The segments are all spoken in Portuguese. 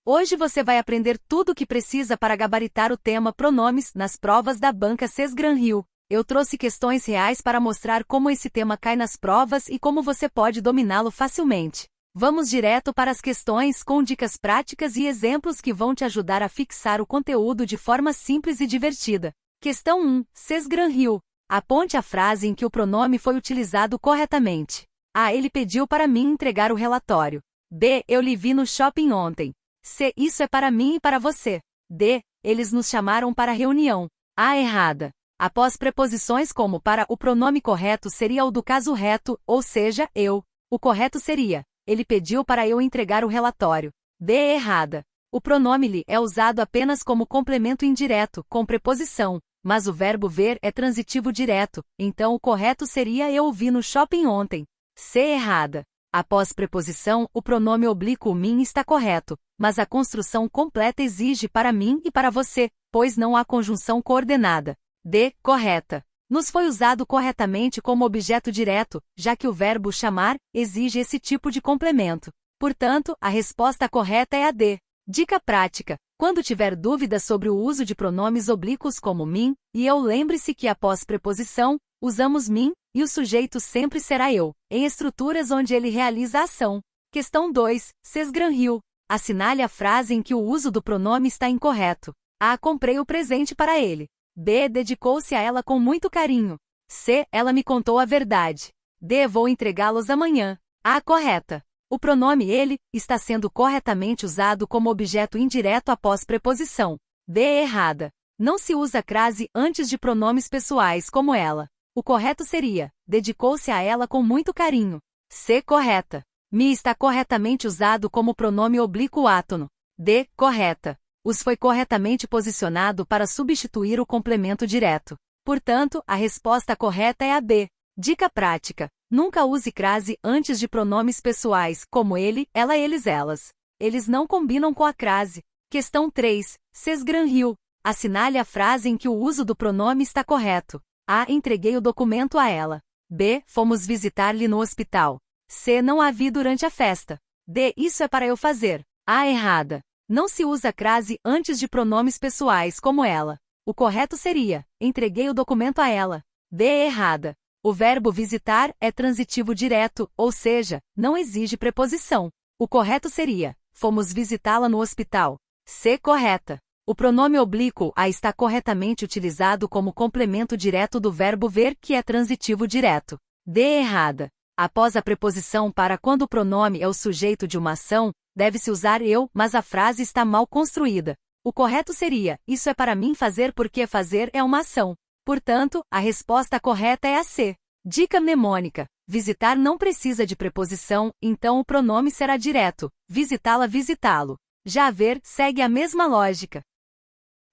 Hoje você vai aprender tudo o que precisa para gabaritar o tema pronomes nas provas da banca SESGRAN-Rio. Eu trouxe questões reais para mostrar como esse tema cai nas provas e como você pode dominá-lo facilmente. Vamos direto para as questões com dicas práticas e exemplos que vão te ajudar a fixar o conteúdo de forma simples e divertida. Questão 1. SESGRAN-Rio. Aponte a frase em que o pronome foi utilizado corretamente. A. Ele pediu para mim entregar o relatório. B. Eu lhe vi no shopping ontem. C. Isso é para mim e para você. D. Eles nos chamaram para reunião. A. Errada. Após preposições como para, o pronome correto seria o do caso reto, ou seja, eu. O correto seria: ele pediu para eu entregar o relatório. D. Errada. O pronome lhe é usado apenas como complemento indireto, com preposição, mas o verbo ver é transitivo direto, então o correto seria eu o vi no shopping ontem. C. Errada. Após preposição, o pronome oblíquo mim está correto, mas a construção completa exige para mim e para você, pois não há conjunção coordenada. D. Correta. Nos foi usado corretamente como objeto direto, já que o verbo chamar exige esse tipo de complemento. Portanto, a resposta correta é a D. Dica prática: quando tiver dúvidas sobre o uso de pronomes oblíquos como mim e eu, lembre-se que após preposição, usamos mim, e o sujeito sempre será eu, em estruturas onde ele realiza a ação. Questão 2. SESGRAN-Rio. Assinale a frase em que o uso do pronome está incorreto. A. Comprei o presente para ele. B. Dedicou-se a ela com muito carinho. C. Ela me contou a verdade. D. Vou entregá-los amanhã. A. Correta. O pronome ele está sendo corretamente usado como objeto indireto após preposição. B. Errada. Não se usa crase antes de pronomes pessoais como ela. O correto seria: dedicou-se a ela com muito carinho. C. Correta. Me está corretamente usado como pronome oblíquo átono. D. Correta. Os foi corretamente posicionado para substituir o complemento direto. Portanto, a resposta correta é a B. Dica prática: nunca use crase antes de pronomes pessoais, como ele, ela, eles, elas. Eles não combinam com a crase. Questão 3. SESGRAN-Rio. Assinale a frase em que o uso do pronome está correto. A. Entreguei o documento a ela. B. Fomos visitar-lhe no hospital. C. Não a vi durante a festa. D. Isso é para eu fazer. A. Errada. Não se usa crase antes de pronomes pessoais como ela. O correto seria: entreguei o documento a ela. D. Errada. O verbo visitar é transitivo direto, ou seja, não exige preposição. O correto seria: fomos visitá-la no hospital. C. Correta. O pronome oblíquo a está corretamente utilizado como complemento direto do verbo ver, que é transitivo direto. D. Errada. Após a preposição para, quando o pronome é o sujeito de uma ação, deve-se usar eu, mas a frase está mal construída. O correto seria: isso é para mim fazer, porque fazer é uma ação. Portanto, a resposta correta é a C. Dica mnemônica: visitar não precisa de preposição, então o pronome será direto: visitá-la, visitá-lo. Já ver segue a mesma lógica.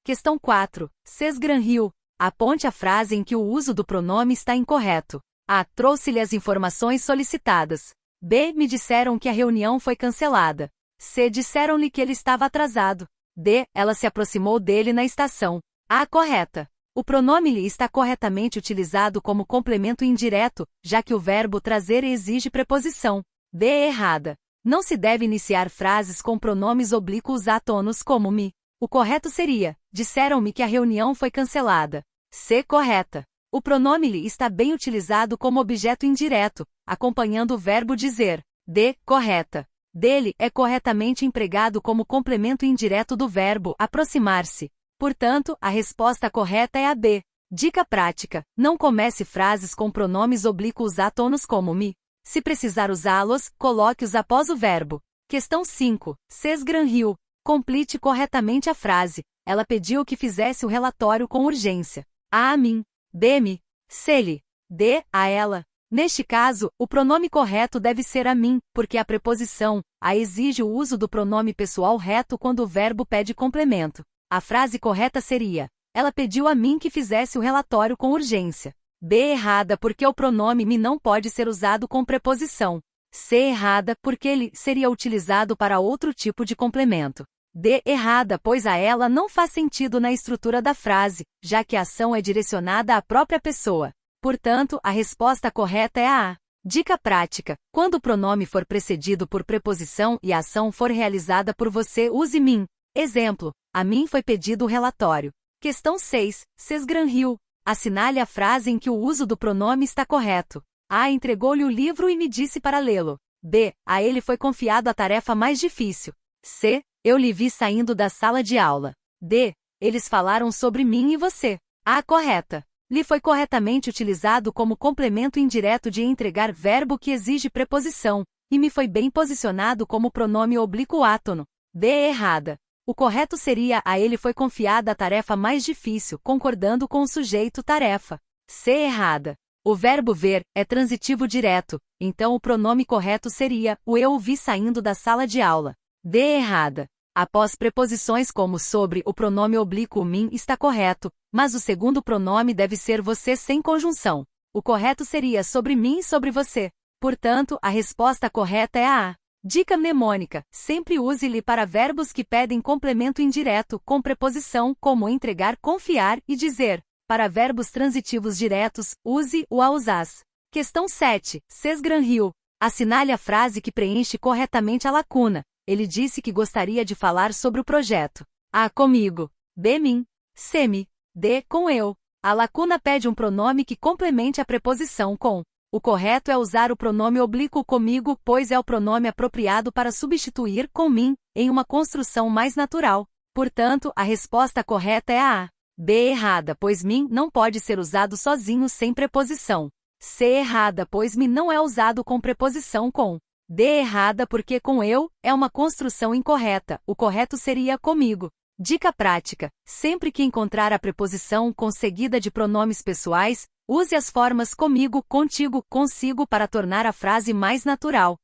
Questão 4. SESGRAN-Rio. Aponte a frase em que o uso do pronome está incorreto. A. Trouxe-lhe as informações solicitadas. B. Me disseram que a reunião foi cancelada. C. Disseram-lhe que ele estava atrasado. D. Ela se aproximou dele na estação. A. Correta. O pronome lhe está corretamente utilizado como complemento indireto, já que o verbo trazer exige preposição. D. Errada. Não se deve iniciar frases com pronomes oblíquos átonos como me. O correto seria: disseram-me que a reunião foi cancelada. C. Correta. O pronome lhe está bem utilizado como objeto indireto, acompanhando o verbo dizer. D. Correta. Dele é corretamente empregado como complemento indireto do verbo aproximar-se. Portanto, a resposta correta é a B. Dica prática: não comece frases com pronomes oblíquos átonos como me. Se precisar usá-los, coloque-os após o verbo. Questão 5. SESGRAN-Rio. Complete corretamente a frase: ela pediu que fizesse o relatório com urgência. A. Mim. B. Me. C. Lhe. D. A ela. Neste caso, o pronome correto deve ser a mim, porque a preposição a exige o uso do pronome pessoal reto quando o verbo pede complemento. A frase correta seria: ela pediu a mim que fizesse o relatório com urgência. B. Errada, porque o pronome me não pode ser usado com preposição. C. Errada, porque ele seria utilizado para outro tipo de complemento. D. Errada, pois a ela não faz sentido na estrutura da frase, já que a ação é direcionada à própria pessoa. Portanto, a resposta correta é a A. Dica prática: quando o pronome for precedido por preposição e a ação for realizada por você, use mim. Exemplo: a mim foi pedido o relatório. Questão 6. Sesgranhiu. Assinale a frase em que o uso do pronome está correto. A. Entregou-lhe o livro e me disse para lê-lo. B. A ele foi confiado a tarefa mais difícil. C. Eu lhe vi saindo da sala de aula. D. Eles falaram sobre mim e você. A. Correta. Lhe foi corretamente utilizado como complemento indireto de entregar, verbo que exige preposição, e me foi bem posicionado como pronome oblíquo átono. B. Errada. O correto seria: a ele foi confiada a tarefa mais difícil, concordando com o sujeito tarefa. C. Errada. O verbo ver é transitivo direto, então o pronome correto seria: o eu o vi saindo da sala de aula. D. Errada. Após preposições como sobre, o pronome oblíquo mim está correto, mas o segundo pronome deve ser você sem conjunção. O correto seria sobre mim e sobre você. Portanto, a resposta correta é a A. Dica mnemônica: sempre use-lhe para verbos que pedem complemento indireto com preposição, como entregar, confiar e dizer. Para verbos transitivos diretos, use o a usás. Questão 7. Sesgranhiu. Assinale a frase que preenche corretamente a lacuna. Ele disse que gostaria de falar sobre o projeto. A. Comigo. B. Mim. C. Me. D. Com eu. A lacuna pede um pronome que complemente a preposição com. O correto é usar o pronome oblíquo comigo, pois é o pronome apropriado para substituir com mim, em uma construção mais natural. Portanto, a resposta correta é a A. B. Errada, pois mim não pode ser usado sozinho sem preposição. C. Errada, pois me não é usado com preposição com. D. Errada, porque com eu é uma construção incorreta. O correto seria comigo. Dica prática: sempre que encontrar a preposição com seguida de pronomes pessoais, use as formas comigo, contigo, consigo para tornar a frase mais natural.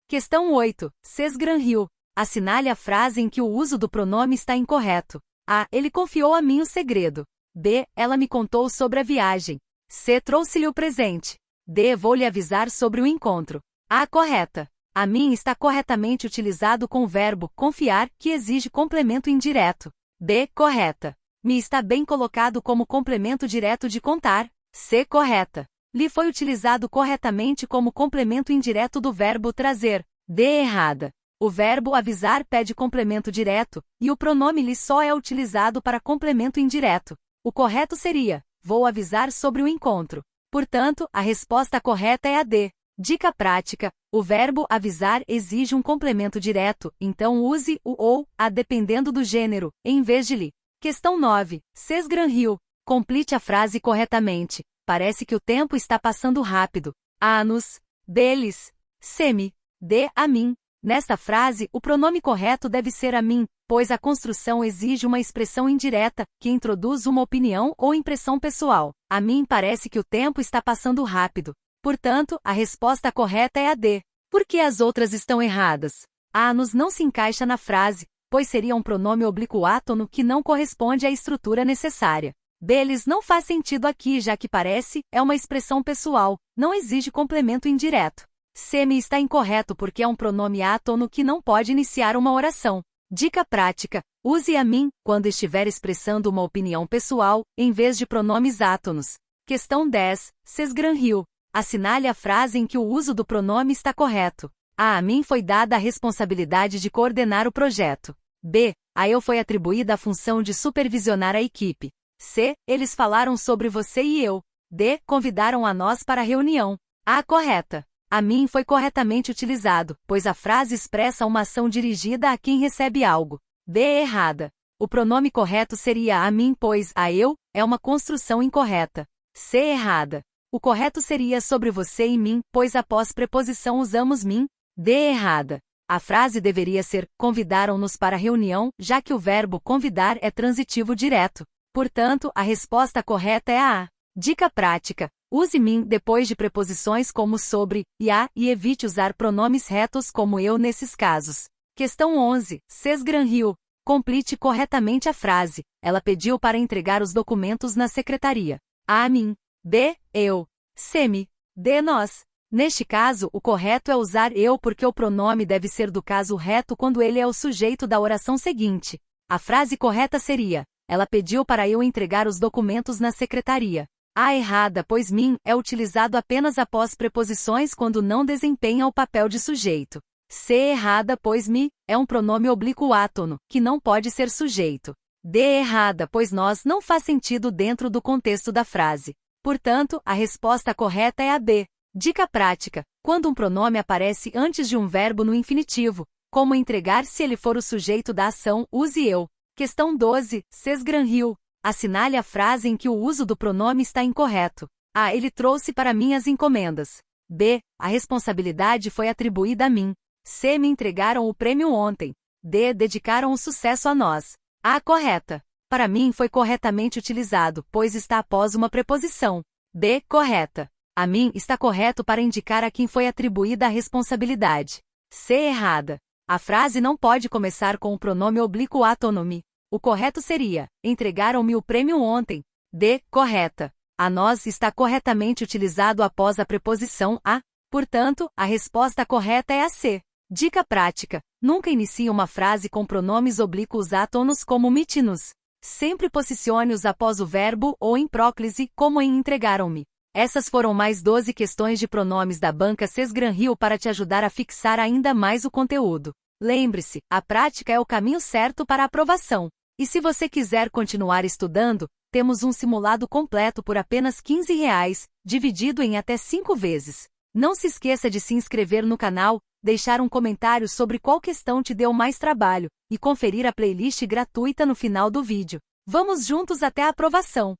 Questão 8. Sesgranhiu. Assinale a frase em que o uso do pronome está incorreto. A. Ele confiou a mim o segredo. B. Ela me contou sobre a viagem. C. Trouxe-lhe o presente. D. Vou lhe avisar sobre o encontro. A. Correta. A mim está corretamente utilizado com o verbo confiar, que exige complemento indireto. B. Correta. Me está bem colocado como complemento direto de contar. C. Correta. Lhe foi utilizado corretamente como complemento indireto do verbo trazer. D. Errada. O verbo avisar pede complemento direto, e o pronome lhe só é utilizado para complemento indireto. O correto seria: vou avisar sobre o encontro. Portanto, a resposta correta é a D. Dica prática: o verbo avisar exige um complemento direto, então use o ou, a dependendo do gênero, em vez de lhe. Questão 9. Sesgranhiu. Complete a frase corretamente. Parece que o tempo está passando rápido. A-nos, deles, semi, de a mim. Nesta frase, o pronome correto deve ser a mim, pois a construção exige uma expressão indireta, que introduz uma opinião ou impressão pessoal. A mim parece que o tempo está passando rápido. Portanto, a resposta correta é a D. Por que as outras estão erradas? A-nos não se encaixa na frase, pois seria um pronome oblíquo átono que não corresponde à estrutura necessária. Deles não faz sentido aqui, já que parece é uma expressão pessoal, não exige complemento indireto. Semi está incorreto porque é um pronome átono que não pode iniciar uma oração. Dica prática: use a mim quando estiver expressando uma opinião pessoal, em vez de pronomes átonos. Questão 10. Sesgranhiu. Assinale a frase em que o uso do pronome está correto. A mim foi dada a responsabilidade de coordenar o projeto. B. A eu foi atribuída a função de supervisionar a equipe. C. Eles falaram sobre você e eu. D. Convidaram a nós para a reunião. A. Correta. A mim foi corretamente utilizado, pois a frase expressa uma ação dirigida a quem recebe algo. D. Errada. O pronome correto seria a mim, pois a eu é uma construção incorreta. C. Errada. O correto seria sobre você e mim, pois após preposição usamos mim. D. Errada. A frase deveria ser: convidaram-nos para a reunião, já que o verbo convidar é transitivo direto. Portanto, a resposta correta é a A. Dica prática: use mim depois de preposições como sobre e a e evite usar pronomes retos como eu nesses casos. Questão 11. Sesgranhiu. Complete corretamente a frase. Ela pediu para entregar os documentos na secretaria. A mim. B. Eu. C. Me. D. Nós. Neste caso, o correto é usar eu porque o pronome deve ser do caso reto quando ele é o sujeito da oração seguinte. A frase correta seria: ela pediu para eu entregar os documentos na secretaria. A errada, pois mim é utilizado apenas após preposições quando não desempenha o papel de sujeito. C errada, pois me é um pronome oblíquo átono, que não pode ser sujeito. D errada, pois nós não faz sentido dentro do contexto da frase. Portanto, a resposta correta é a B. Dica prática: quando um pronome aparece antes de um verbo no infinitivo, como entregar se ele for o sujeito da ação, use eu. Questão 12, Sesgranhill. Assinale a frase em que o uso do pronome está incorreto. A. Ele trouxe para mim as encomendas. B. A responsabilidade foi atribuída a mim. C. Me entregaram o prêmio ontem. D. Dedicaram o sucesso a nós. A. Correta. Para mim foi corretamente utilizado, pois está após uma preposição. B. Correta. A mim está correto para indicar a quem foi atribuída a responsabilidade. C. Errada. A frase não pode começar com o pronome oblíquo átono me. O correto seria: entregaram-me o prêmio ontem. D. Correta. A nós está corretamente utilizado após a preposição a. Portanto, a resposta correta é a C. Dica prática: nunca inicie uma frase com pronomes oblíquos átonos como me-nos. Sempre posicione-os após o verbo ou em próclise, como em entregaram-me. Essas foram mais 12 questões de pronomes da banca Sesgranhill para te ajudar a fixar ainda mais o conteúdo. Lembre-se, a prática é o caminho certo para a aprovação. E se você quiser continuar estudando, temos um simulado completo por apenas R$ 15, dividido em até 5 vezes. Não se esqueça de se inscrever no canal, deixar um comentário sobre qual questão te deu mais trabalho, e conferir a playlist gratuita no final do vídeo. Vamos juntos até a aprovação!